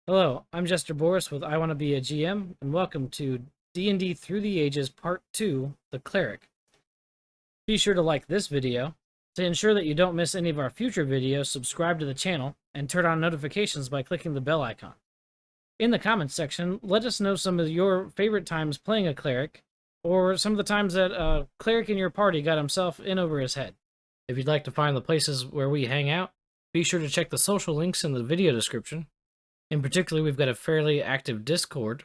Hello, I'm Jester Borris with I Want to Be a GM, and welcome to D&D Through the Ages Part 2, The Cleric. Be sure to like this video. To ensure that you don't miss any of our future videos, subscribe to the channel, and turn on notifications by clicking the bell icon. In the comments section, let us know some of your favorite times playing a cleric, or some of the times that a cleric in your party got himself in over his head. If you'd like to find the places where we hang out, be sure to check the social links in the video description. In particular, we've got a fairly active Discord,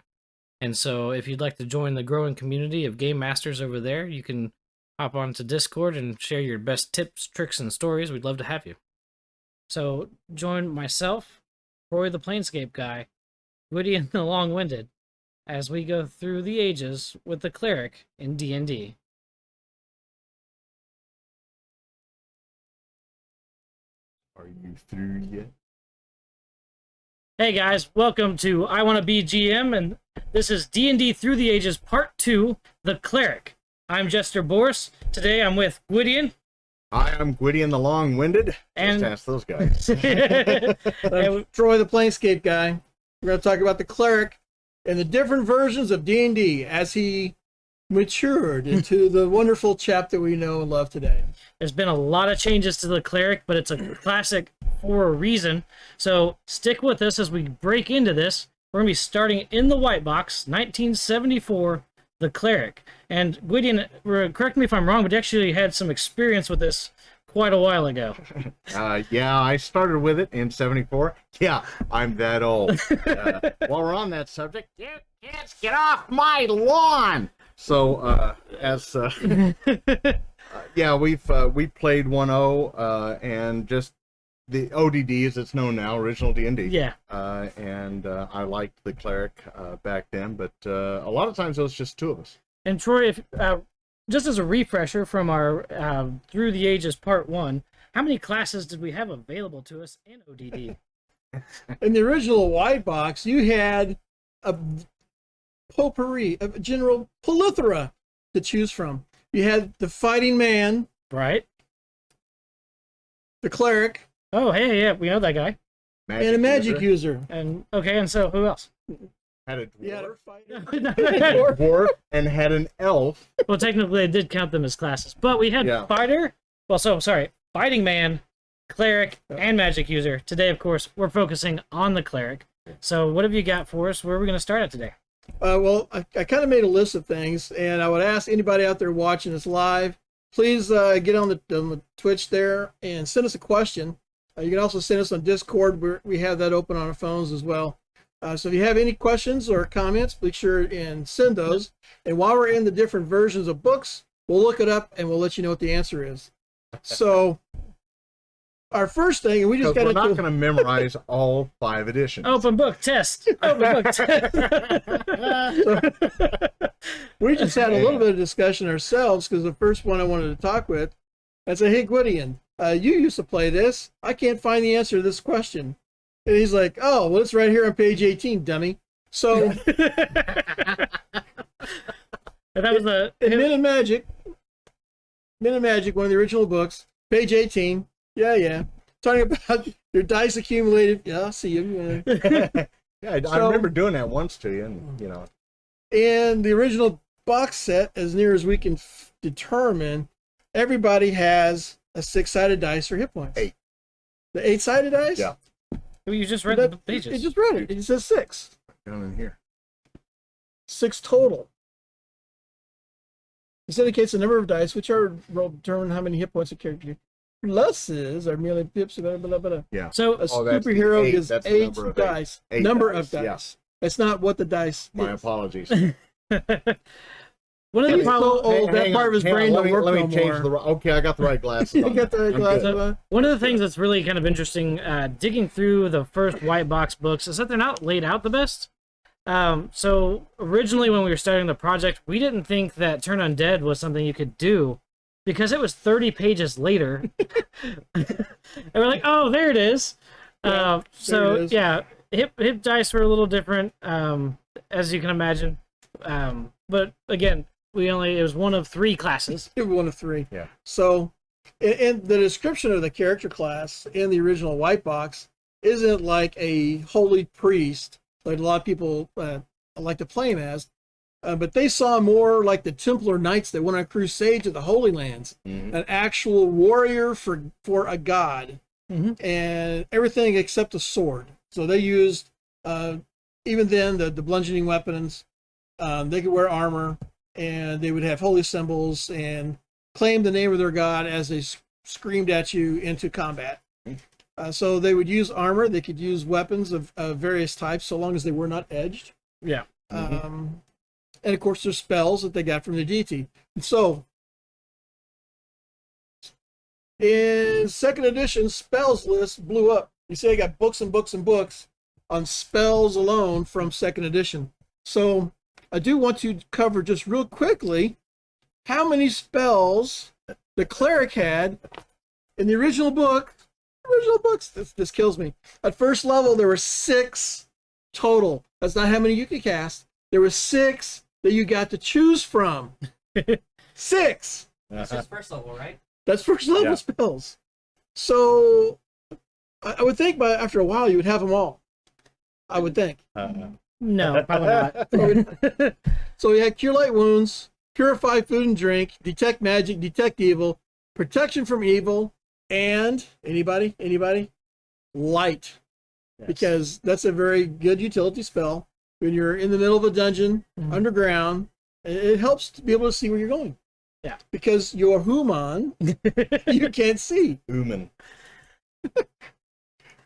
and so if you'd like to join the growing community of game masters over there, you can hop onto Discord and share your best tips, tricks, and stories. We'd love to have you. So join myself, Roy the Planescape Guy, Gwydion the Long-Winded, as we go through the ages with the Cleric in D&D. Are you through yet? Hey guys, welcome to I Want to Be GM, and this is D&D Through the Ages Part 2, The Cleric. I'm Jester Borris. Today I'm with Gwydion. Hi, I'm Gwydion the Long-Winded. And just ask those guys. I'm Troy the Planescape Guy. We're going to talk about the Cleric and the different versions of D&D as he matured into the wonderful chapter we know and love today. There's been a lot of changes to the Cleric, but it's a classic for a reason. So stick with us as we break into this. We're going to be starting in the white box, 1974, the Cleric. And Gwydion, correct me if I'm wrong, but you actually had some experience with this quite a while ago. Yeah, I started with it in 74. Yeah, I'm that old. While we're on that subject, kids, get off my lawn! So, yeah, we played 1.0 and just the ODD as it's known now, original D&D. Yeah. And I liked the Cleric back then, but a lot of times it was just two of us. And Troy, if just as a refresher from our Through the Ages Part 1, how many classes did we have available to us in ODD? In the original white box, you had a potpourri, a general plethora to choose from. You had the Fighting Man, Right? the Cleric, Oh, hey, yeah, we know that guy. and a Magic User. And okay, and so who else? Had a Yeah, dwarf, dwarf, and had an elf. Well, technically, I did count them as classes, but we had fighter. Well, sorry, fighting man, cleric, and magic user. Today, of course, we're focusing on the cleric. So, what have you got for us? Where are we going to start at today? Well, I kind of made a list of things, and I would ask anybody out there watching this live, please get on the Twitch there and send us a question. You can also send us on Discord. We have that open on our phones as well. So if you have any questions or comments, be sure and send those. And while we're in the different versions of books, we'll look it up and we'll let you know what the answer is. So our first thing, and we just got we're not going to memorize all 5 editions. Open book test. Open book test. We just had a little bit of discussion ourselves because the first one I wanted to talk with, I said, "Hey, Gwydion, you used to play this. I can't find the answer to this question." And he's like, "Oh, well, it's right here on page 18, dummy." So, And that was in Men and Magic, one of the original books, page 18. Yeah. Talking about your dice accumulated. Yeah, I see you. Yeah, I remember doing that once to you, and And the original box set, as near as we can determine, everybody has a 6-sided dice for hit points. 8. The 8-sided dice? Yeah. You just read the pages. You just read it. It says 6. Down in here. 6 total. This indicates the number of dice, which are rolled to determine how many hit points a character gets. Pluses are merely pips, blah, blah, blah. Yeah. So A superhero gets 8 number of dice. eight. Number Eight of dice. dice, That's not what the dice My is. apologies. One of the He's so old, that Hang part on, of his hang on, brain don't work let me no change more. okay, I got the right glasses You on. got the right I'm glasses good. on. One of the things that's really kind of interesting, digging through the first white box books, is that they're not laid out the best. So originally when we were starting the project, we didn't think that Turn Undead was something you could do because it was 30 pages later. And we're like, oh, there it is. Yeah, so it is. yeah, hip dice were a little different, as you can imagine. But again, it was one of 3 classes. One of 3. Yeah. So, in the description of the character class in the original white box, isn't like a holy priest like a lot of people like to play him as, but they saw more like the Templar Knights that went on crusade to the Holy Lands, an actual warrior for a god, and everything except a sword. So they used, even then, the bludgeoning weapons. They could wear armor, and they would have holy symbols and claim the name of their god as they screamed at you into combat. So they would use armor. They could use weapons of various types, so long as they were not edged. Yeah. And of course, there's spells that they got from the deity. And so, in second edition, spells list blew up. You see, I got books and books and books on spells alone from second edition. So, I do want to cover just real quickly how many spells the cleric had in the original book. Original books. This kills me. At first level, there were 6 total. That's not how many you could cast. There were 6 that you got to choose from. 6. This is first level, right? That's first level spells. So I would think after a while you would have them all. I would think. No, probably not. So we had Cure Light Wounds, Purify Food and Drink, Detect Magic, Detect Evil, Protection from Evil, and anybody? Light. Yes. Because that's a very good utility spell. When you're in the middle of a dungeon, underground, it helps to be able to see where you're going. Yeah. Because your human, you can't see. Human.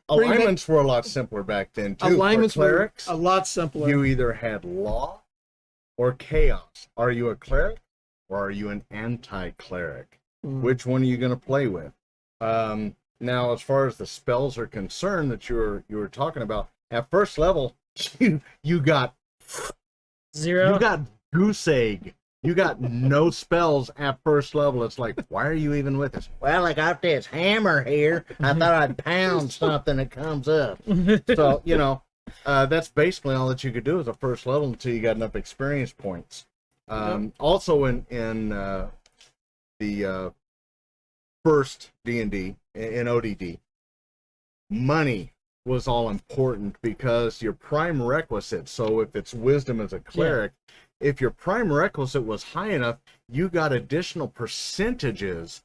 Alignments were a lot simpler back then, too. Alignments For were clerics, a lot simpler. you either had law or chaos. Are you a cleric or are you an anti-cleric? Which one are you going to play with? Now, as far as the spells are concerned that you were talking about, at first level, you got 0. You got goose egg. You got no spells at first level. It's like, why are you even with us? Well, I got this hammer here. I thought I'd pound something that comes up. So, that's basically all that you could do as a first level until you got enough experience points. Also in the first D&D, in ODD, money was all important because your prime requisite, so if it's wisdom as a cleric, if your prime requisite was high enough, you got additional percentages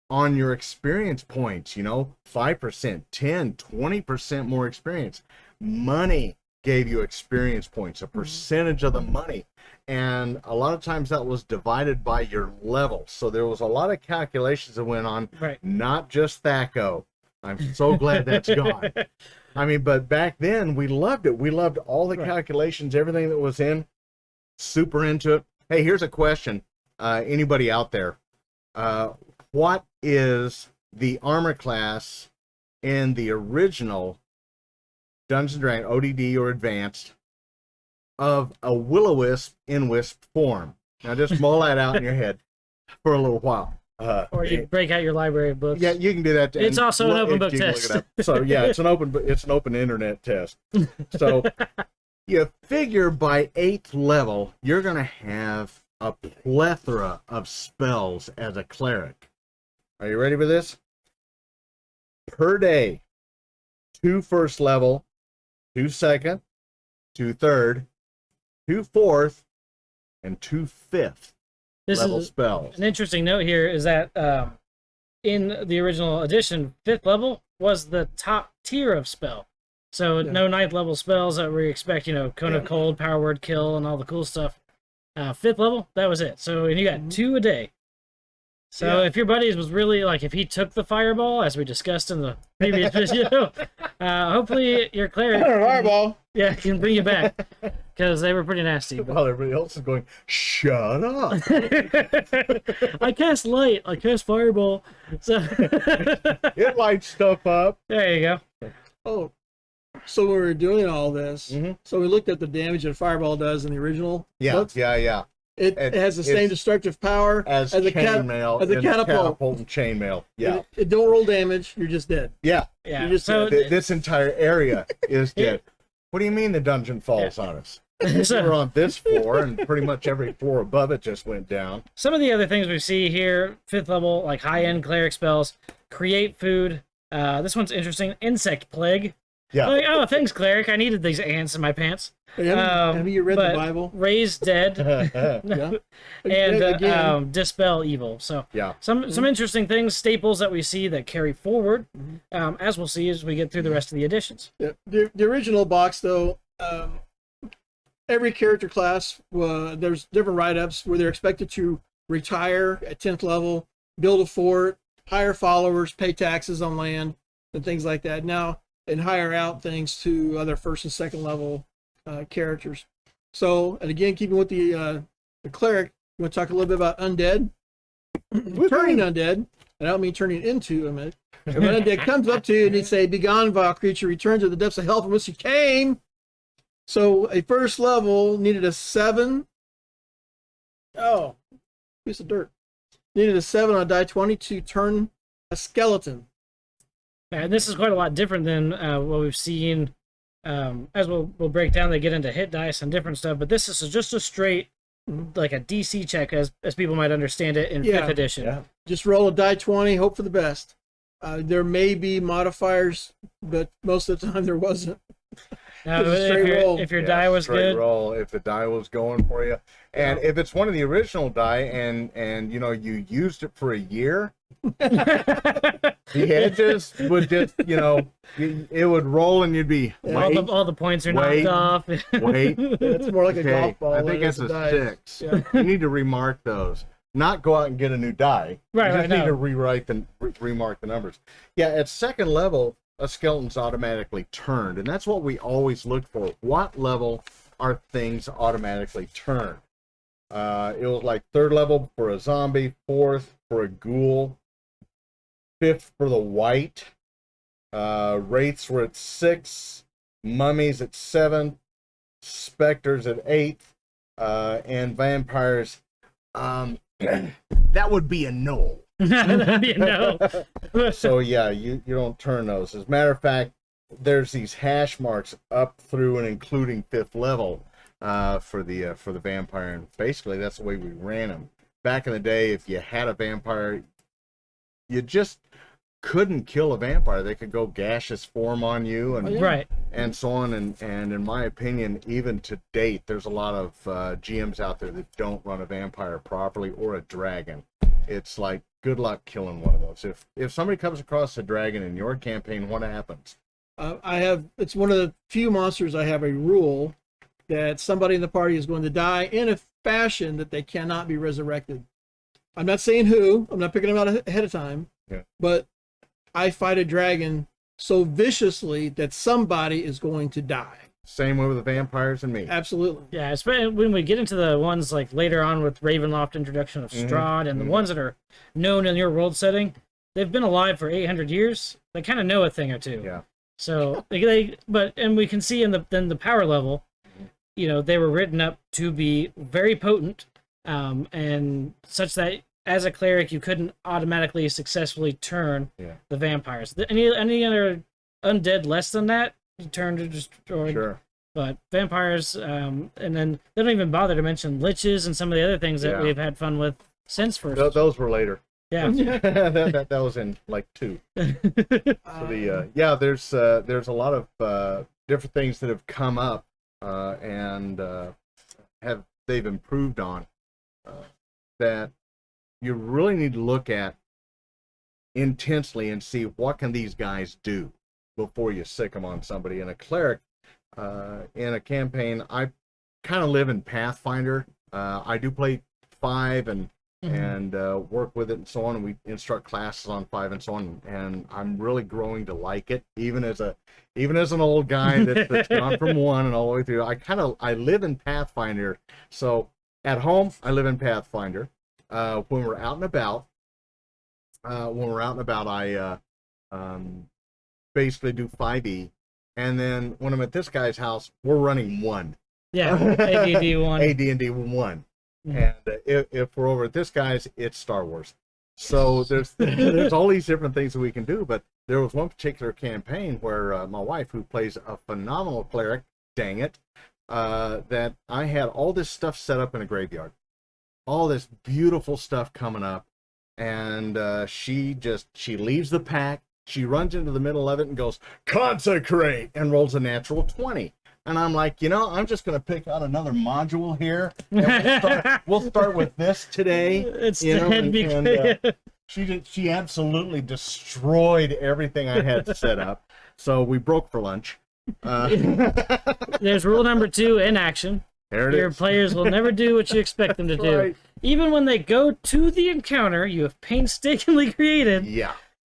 on your experience points, 5%, 10, 20% more experience. Money gave you experience points, a percentage of the money. And a lot of times that was divided by your level. So there was a lot of calculations that went on, not just THAC0. I'm so glad that's gone. I mean, but back then we loved it. We loved all the calculations, everything that was in, super into it. Hey, here's a question. Anybody out there, what is the armor class in the original Dungeons & Dragons, ODD or Advanced, of a will-o-wisp in wisp form? Now just mull that out in your head for a little while. Or you break out your library of books. Yeah, you can do that. It's also an open book test. So yeah, it's an open internet test. So you figure by 8th level, you're gonna have a plethora of spells as a cleric. Are you ready for this? Per day, 2 first level, 2 second, 2 third, 2 fourth, and 2 fifth level spells. An interesting note here is that in the original edition, 5th level was the top tier of spell. So no 9th level spells that we expect, Cone of Cold, Power Word, Kill, and all the cool stuff. 5th level, that was it. So, and you got 2 a day. So if your buddies was really, if he took the fireball, as we discussed in the previous video, hopefully your cleric fireball. Can bring you back, because they were pretty nasty. While everybody else is going, shut up. I cast light, I cast fireball. So it lights stuff up. There you go. Oh, so when we were doing all this, so we looked at the damage that fireball does in the original books. Yeah. It has the same destructive power as a chainmail, as a catapult and chainmail. Yeah, it don't roll damage. You're just dead. Yeah. You're just so dead. This entire area is dead. What do you mean the dungeon falls on us? We're on this floor, and pretty much every floor above it just went down. Some of the other things we see here, 5th level, like high-end cleric spells, create food. This one's interesting. Insect plague. Yeah. Like, oh, thanks, Cleric. I needed these ants in my pants. Hey, have you read the but Bible? Raise dead Yeah. and Again, dispel evil. So Yeah. some interesting things, staples that we see that carry forward, as we'll see as we get through the rest of the editions. yeah. The original box, though, every character class, there's different write-ups where they're expected to retire at 10th level, build a fort, hire followers, pay taxes on land, and things like that. Now, and hire out things to other first and second level characters. So, and again, keeping with the cleric, you want to talk a little bit about undead? Turning undead, and I don't mean turning into a minute. If an undead comes up to you and they say, "Begone, vile creature, return to the depths of hell from which you came." So, a first level needed a 7. Oh, piece of dirt. Needed a 7 on a die 20 to turn a skeleton. And this is quite a lot different than what we've seen. As we'll break down, they get into hit dice and different stuff. But this is just a straight, like a DC check, as people might understand it in 5th edition. Yeah. Just roll a die 20, hope for the best. There may be modifiers, but most of the time there wasn't. Now, Just a straight roll. if your die was straight good, roll if the die was going for you, and if it's one of the original die, and you know you used it for a year, the edges would just it would roll and you'd be all the points are knocked off. wait. It's more like a golf ball. I think it's a die. 6. Yeah. You need to remark those. Not go out and get a new die. Right, You just right, need no. to remark the numbers. Yeah, at second level, a skeleton's automatically turned, and that's what we always look for. What level are things automatically turned? It was like 3rd level for a zombie, 4th for a ghoul, 5th for the white. Wraiths were at 6, mummies at 7, specters at 8, and vampires. That would be a no. That'd be a no. So yeah, you don't turn those. As a matter of fact, there's these hash marks up through and including 5th level for the vampire, and basically that's the way we ran them. Back in the day, if you had a vampire, you just couldn't kill a vampire. They could go gaseous form on you and Right. and so on. And in my opinion, even to date, there's a lot of GMs out there that don't run a vampire properly or a dragon. It's like, good luck killing one of those. If somebody comes across a dragon in your campaign, what happens? It's one of the few monsters I have a rule that somebody in the party is going to die in a fashion that they cannot be resurrected. I'm not saying who. I'm not picking them out ahead of time. Yeah. But I fight a dragon so viciously that somebody is going to die. Same way with the vampires and me. Absolutely. Yeah, especially when we get into the ones like later on with Ravenloft introduction of Strahd and the ones that are known in your world setting, they've been alive for 800 years. They kind of know a thing or two. Yeah. So and we can see in the power level, they were written up to be very potent, and such that as a cleric you couldn't automatically successfully turn the vampires. Any other undead less than that, you turn to destroy. Sure. But vampires, and then they don't even bother to mention liches and some of the other things that we've had fun with since first. Those were later. Yeah. that was in like 2. So there's a lot of different things that have come up and they've improved on that you really need to look at intensely and see what can these guys do before you sick them on somebody. And a cleric in a campaign, I kind of live in Pathfinder. I do play 5 and work with it and so on, and we instruct classes on 5 and so on, and I'm really growing to like it, even as an old guy that's gone from 1 and all the way through. I live in Pathfinder. So at home I live in Pathfinder. When we're out and about, I basically do 5e, and then when I'm at this guy's house, we're running 1. Yeah, AD&D 1. AD&D 1. And if we're over at this guy's, it's Star Wars. So there's all these different things that we can do. But there was one particular campaign where my wife, who plays a phenomenal cleric, dang it, that I had all this stuff set up in a graveyard, all this beautiful stuff coming up, and she leaves the pack. she runs into the middle of it and goes, consecrate, and rolls a natural 20. And I'm like, I'm just going to pick out another module here. And we'll start with this today. It's she absolutely destroyed everything I had set up. So we broke for lunch. There's rule number 2 in action. Your players will never do what you expect them to do. Right. Even when they go to the encounter you have painstakingly created. Yeah.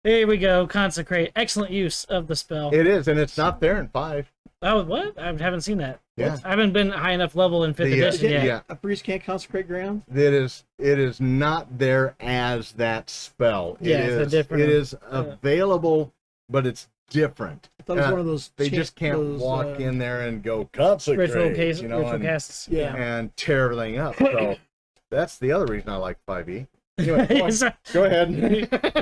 There we go. Consecrate. Excellent use of the spell. It is, and it's not there in 5. Oh, what? I haven't seen that. Yeah. I haven't been high enough level in 5th edition yet. Yeah. A priest can't consecrate ground? It is not there as that spell. Yeah, it's a different. It is available, but it's different. I thought it was one of those. They just can't walk in there and go consecrate, ritual casts. Yeah. and tear everything up. So that's the other reason I like 5e. Anyway, go ahead.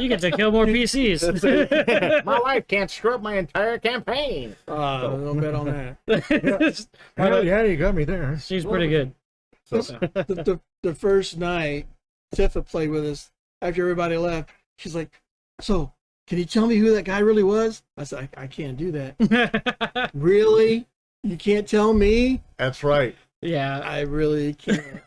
You get to kill more PCs. My wife can't screw up my entire campaign. Don't bet on that. Yeah, you got me there. She's pretty good. So, The first night, Tifa played with us. After everybody left, she's like, "So, can you tell me who that guy really was?" I said, I can't do that. Really? You can't tell me? that's right. Yeah. I really can't.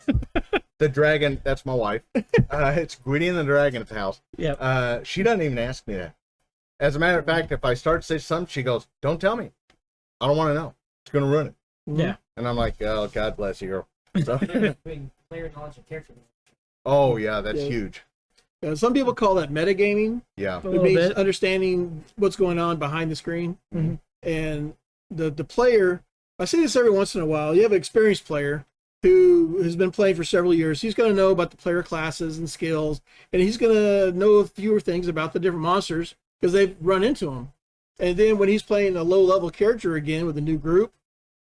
The dragon, that's my wife. It's Gwydion the dragon at the house. Yep. She doesn't even ask me that. As a matter of fact, if I start to say something, she goes, don't tell me. I don't want to know. It's going to ruin it. Yeah. And I'm like, oh, God bless you, girl. So, Player knowledge of character. oh, yeah, that's huge. Some people call that metagaming. Yeah. It means understanding what's going on behind the screen. Mm-hmm. And the player, I see this every once in a while. You have an experienced player who has been playing for several years. He's going to know about the player classes and skills, and he's going to know a fewer things about the different monsters because they've run into them. And then when he's playing a low-level character again with a new group,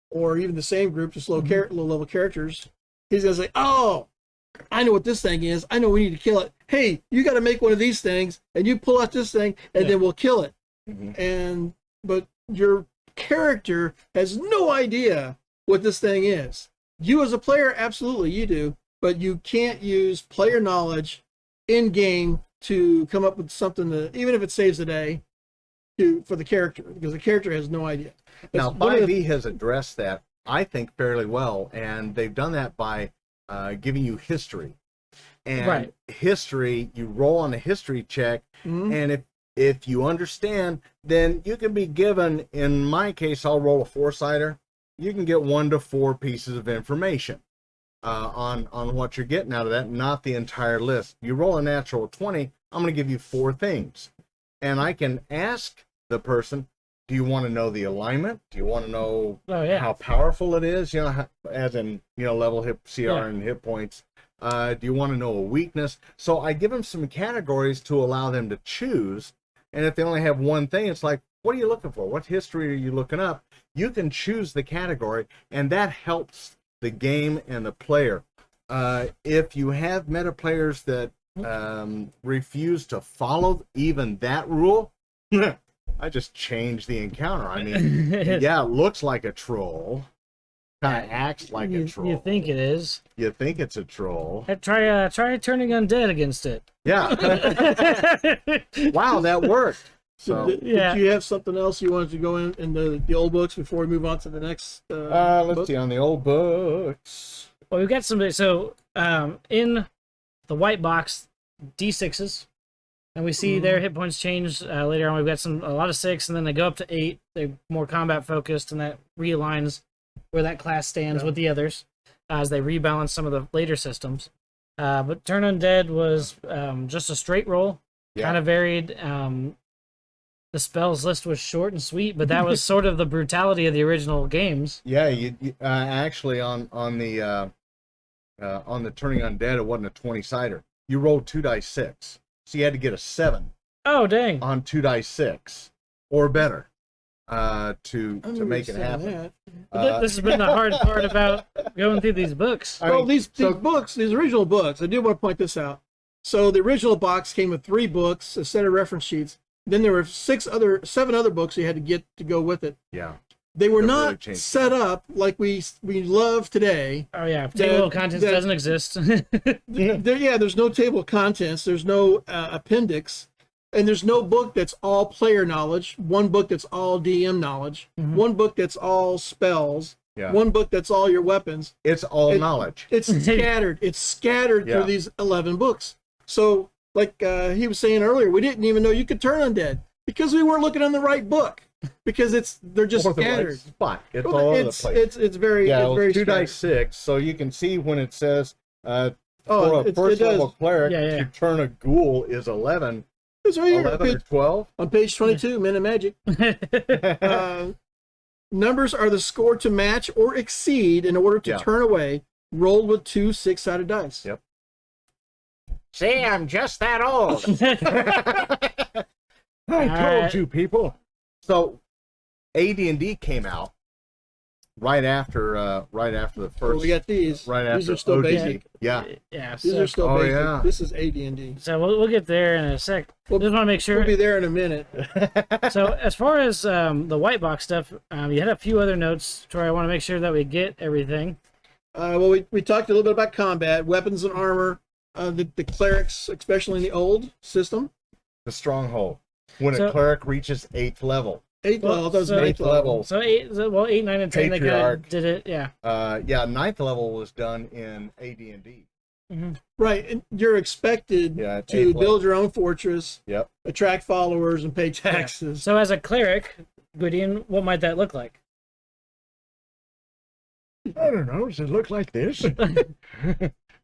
or even the same group, just low-level characters, he's going to say, oh, I know what this thing is. I know we need to kill it. Hey, you got to make one of these things, and you pull out this thing, and then we'll kill it. Mm-hmm. But your character has no idea what this thing is. You as a player, absolutely, you do, but you can't use player knowledge in game to come up with something that, even if it saves the day, for the character, because the character has no idea. Now, 5e has addressed that, I think, fairly well, and they've done that by giving you history. And history, you roll on a history check, and if you understand, then you can be given, in my case, I'll roll a 4-sider. You can get 1 to 4 pieces of information on what you're getting out of that, not the entire list. You roll a natural 20, I'm going to give you 4 things. And I can ask the person, do you want to know the alignment? Do you want to know how powerful it is? As in, level hit CR and hit points. Do you want to know a weakness? So I give them some categories to allow them to choose. And if they only have one thing, it's like, what are you looking for? What history are you looking up? You can choose the category, and that helps the game and the player. If you have meta players that refuse to follow even that rule, I just changed the encounter. I mean, it looks like a troll. Kind of acts like a troll. You think it is. You think it's a troll. Try turning undead against it. Yeah. Wow, that worked. So did you have something else you wanted to go in the old books before we move on to the next let's book? see, on the old books. Well, we've got some. So in the white box, D6s, and we see their hit points change later on. We've got a lot of 6, and then they go up to 8. They're more combat focused, and that realigns where that class stands with the others as they rebalance some of the later systems. But Turn Undead was just a straight roll, kind of varied. The spells list was short and sweet, but that was sort of the brutality of the original games. Yeah, you actually on the Turning Undead, it wasn't a 20-sider. You rolled 2 dice 6, so you had to get a 7. Oh dang! On 2 dice 6 or better to make it happen. This has been the hard part about going through these books. These original books, I do want to point this out. So the original box came with 3 books, a set of reference sheets. Then there were 7 other books you had to get to go with it. Yeah. They were not set up like we love today. Oh yeah, table of contents doesn't exist. There's no table of contents. There's no appendix. And there's no book that's all player knowledge, one book that's all DM knowledge, one book that's all spells, one book that's all your weapons. It's all knowledge. It's scattered. It's scattered through these 11 books. So, like he was saying earlier, we didn't even know you could turn undead because we weren't looking in the right book. Because they're just scattered. Right spot. It's all over the place. It's very it's very 2 scattered. dice 6, so you can see when it says for a it first level does. cleric to turn a ghoul is 11. It's right here. 11 or 12 on page 22, Men in Magic. Numbers are the score to match or exceed in order to turn away, rolled with 2 6-sided dice. Yep. See, I'm just that old. I told you, people. So, AD&D came out right after the first. Well, we got these. Right after these are still ODD. basic. Yeah. Yeah. These are still basic. Yeah. This is AD&D. So we'll get there in a sec. Just want to make sure. We'll be there in a minute. So as far as the white box stuff, you had a few other notes, Troy. I want to make sure that we get everything. Well, we talked a little bit about combat, weapons and armor, the clerics, especially in the old system. The stronghold. When a cleric reaches 8th level. 8th level. That was 8th level. So 8, 9, and 10. They kind of did it. Yeah. 9th level was done in AD&D. Right, and you're expected to build your own fortress, attract followers, and pay taxes. So as a cleric, Gwydion, what might that look like? I don't know. Does it look like this?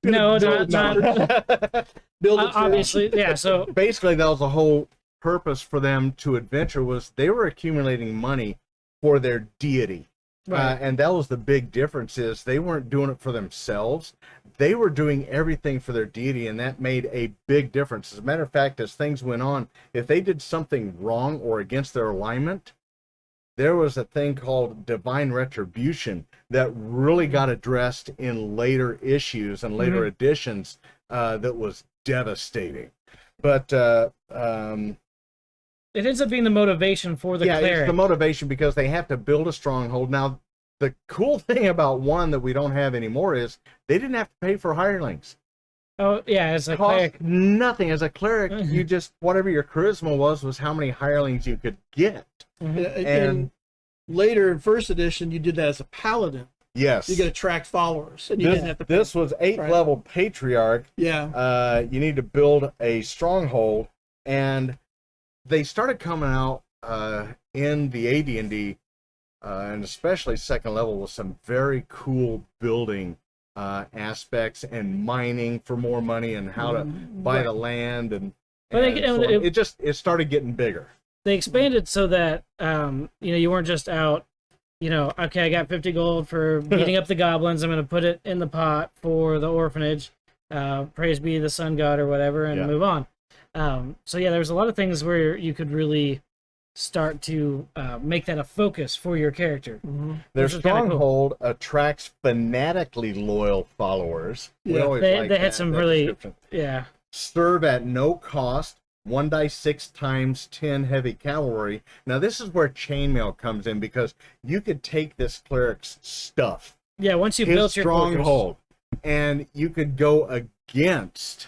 No, not build obviously. Yeah. So basically, that was the whole purpose for them to adventure, was they were accumulating money for their deity. And that was the big difference, is they weren't doing it for themselves. They were doing everything for their deity, and that made a big difference. As a matter of fact, as things went on, if they did something wrong or against their alignment, there was a thing called divine retribution that really got addressed in later issues and later editions that was devastating. But it ends up being the motivation for the cleric. It's the motivation, because they have to build a stronghold. Now, the cool thing about one that we don't have anymore is they didn't have to pay for hirelings. Oh, yeah, as a cleric. Nothing. As a cleric, you just, whatever your charisma was how many hirelings you could get. And later in first edition, you did that as a paladin. Yes. You get attract followers. And you didn't have to pay. This was 8th level patriarch. Yeah. You need to build a stronghold, and they started coming out in the AD&D, and especially 2nd level, with some very cool building aspects and mining for more money and how to buy the land and it started getting bigger. They expanded so that you weren't just out, okay, I got 50 gold for beating up the goblins, I'm going to put it in the pot for the orphanage, praise be the sun god or whatever, and move on. There was a lot of things where you could really start to make that a focus for your character. Their stronghold attracts fanatically loyal followers. They had some really serve at no cost. 1 dice 6 times 10 heavy cavalry. Now this is where chainmail comes in, because you could take this cleric's stuff. Yeah, once you built your stronghold, and you could go against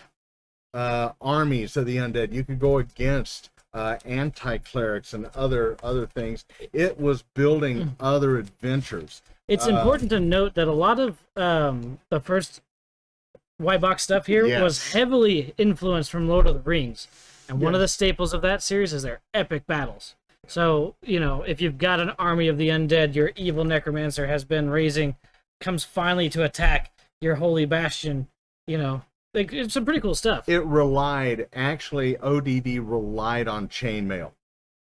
armies of the undead. You could go against anti-clerics and other things. It was building other adventures. It's important to note that a lot of the first white box stuff here was heavily influenced from Lord of the Rings. And one of the staples of that series is their epic battles. So, if you've got an army of the undead, your evil necromancer has been comes finally to attack your holy bastion, it's some pretty cool stuff. It relied, actually, ODD relied on chainmail.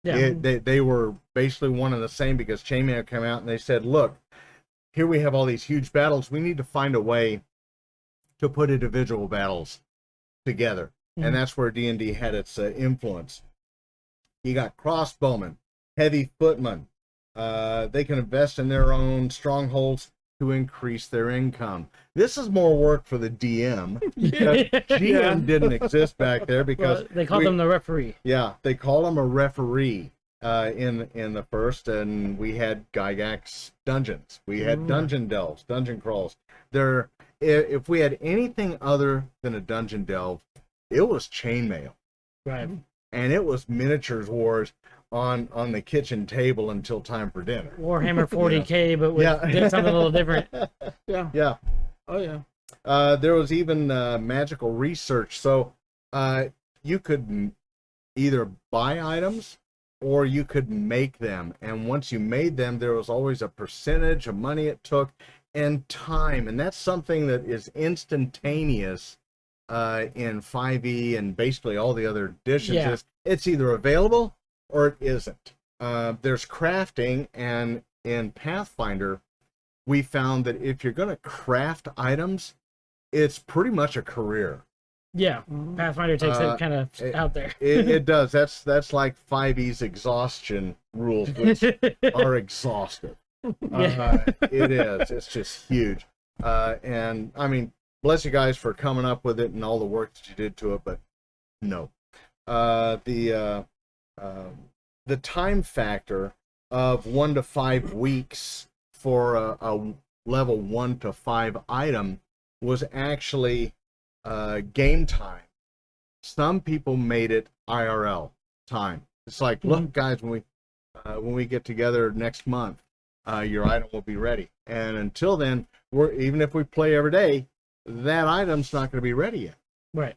Yeah. They were basically one and the same, because chainmail came out and they said, look, here we have all these huge battles. We need to find a way to put individual battles together. And that's where D&D had its influence. You got crossbowmen, heavy footmen. They can invest in their own strongholds to increase their income. This is more work for the DM. GM didn't exist back there, because they called them the referee. Yeah, they called him a referee in the first, and we had Gygax dungeons. We had dungeon delves, dungeon crawls. If we had anything other than a dungeon delve, it was chainmail. Right. and it was miniatures wars on the kitchen table until time for dinner. Warhammer 40K, but did something a little different. Yeah. Yeah. Oh yeah. There was even magical research. So you could either buy items or you could make them. And once you made them, there was always a percentage of money it took and time. And that's something that is instantaneous in 5e and basically all the other editions. Yeah. It's either available or it isn't. There's crafting, and in Pathfinder, we found that if you're going to craft items, it's pretty much a career. Yeah, Pathfinder takes it kind of out there. It does. That's like 5e's exhaustion rules, which are exhaustive. It is. It's just huge. And I mean, bless you guys for coming up with it and all the work that you did to it, but no. The time factor of 1 to 5 weeks for a level 1 to 5 item was actually game time. Some people made it IRL time. It's like, look, guys, when we get together next month, your item will be ready. And until then, even if we play every day, that item's not going to be ready yet. Right.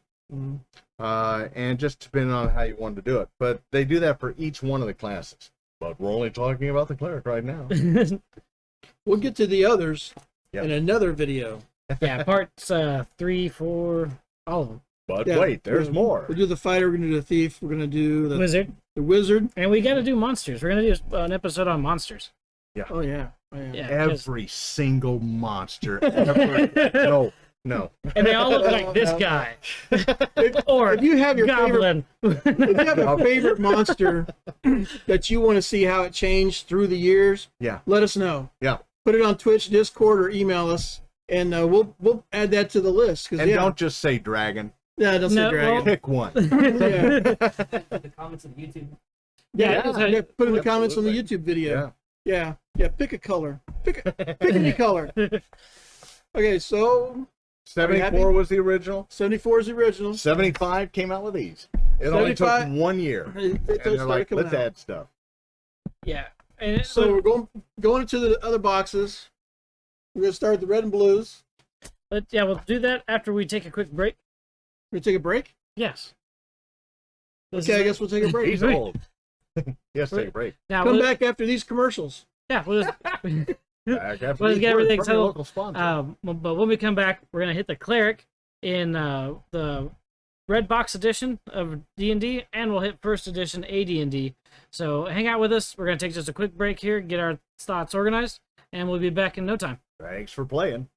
And just depending on how you want to do it. But they do that for each one of the classes. But we're only talking about the cleric right now. We'll get to the others Yep. in another video. Yeah, parts 3, 4, all of them. But Yeah, wait, there's more. We'll do the fighter, we're going to do the thief, we're going to do the Wizard. wizard. And we got to do monsters. We're going to do an episode on monsters. Oh, yeah. Oh, yeah. Yeah. Every single monster ever. No. And they all look like this guy. Or If you have your Goblin. If you have a favorite monster that you want to see how it changed through the years, Yeah. let us know. Yeah. Put it on Twitch, Discord, or email us, and we'll add that to the list. And don't just say dragon. Yeah, don't say No, dragon. Pick one. Yeah. The comments on YouTube. Yeah, Yeah. put in the comments on the YouTube video. Yeah. Pick a color. Pick any color. Okay, so 74 was the original. 74 is the original. 75 came out with these. It only took 75 1 year. It And started they're like, coming let's out. add stuff. Yeah. And So we're going into the other boxes. We're going to start with the red and blues. we'll do that after we take a quick break. We're going to take a break? Yes. Okay, I guess we'll take a break. He's old. Yes, take a break. Now, Come back after these commercials. Yeah, we'll just, Back after Let's these get words everything from your settled. local sponsor. but when we come back, we're gonna hit the cleric in the red box edition of D&D, and we'll hit first edition AD&D. So hang out with us. We're gonna take just a quick break here, get our thoughts organized, and we'll be back in no time. Thanks for playing.